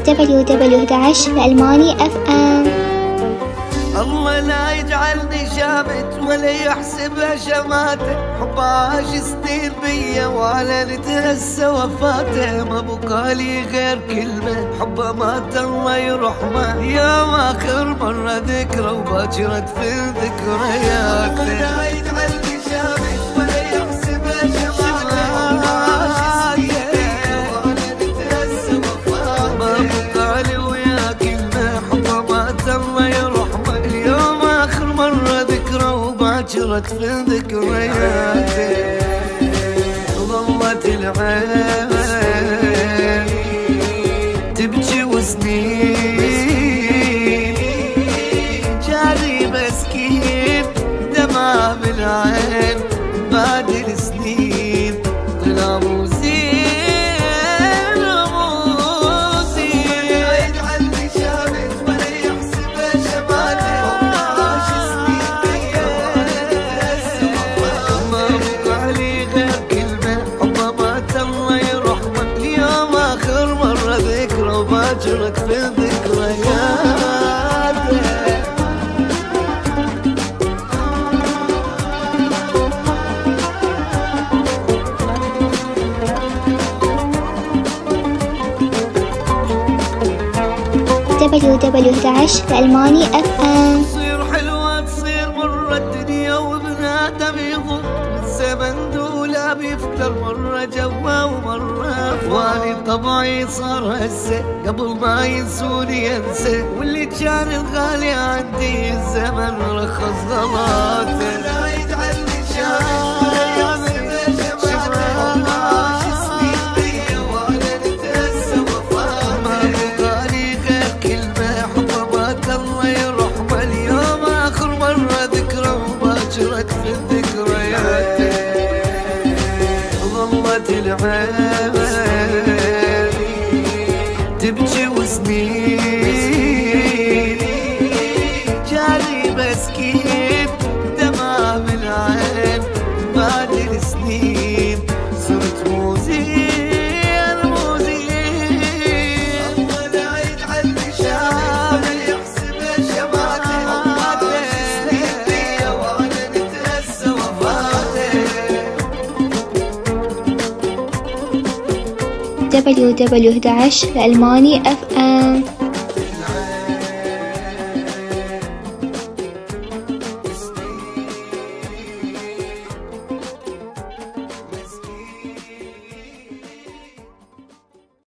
www.11 الألماني FM. الله لا يجعلني شامت ولا يحسبها شماته، حب عاش سنين بيا وعلى نتهسى وفاته، ما بقالي غير كلمة حبه مات الله يرحمه، يا آخر مرة ذكرى وباكرت في ذكرياته. الله لا يجعلني شامت ولا يحسبها شماته، حب عاش سنين بيا وعلى نتهسى وفاته، ما بقالي ويا كلمة حبه مات الله يرحمه، اليوم آخر مرة ذكرى وباكرت في ذكرياتي. ظلت العين تبكي وسنين، جاري مسكين دمع بالعين، بعد السنين طلع مو زين مو زين. لا يجعلني شامت ولا يحسبها شماته، عاش سنين بيا ولا نتهسى وفاته، ما بقى لي غير كلمة حبه مات الله يرحمه، اليوم آخر مرة ذكرى وباكرت في ذكرياته. www.11 الألماني FM. تصير حلوة تصير مرة الدنيا وبنادم يضل، والزمن دولاب يفتر مرة جوا ومرة فاني، طبعي صار هسه قبل ما ينسوني ينسى، واللي كان الغالي عندي الزمن رخص غلاته. لا يجعلني شامت في الذكريات. ظلت العين تبكي وسنين، جاري مسكين دمع بالعين، بعد السنين صرت مو زين مو زين. الله لا يجعلني شامل يحسبها شماته، www.11 الألماني FM.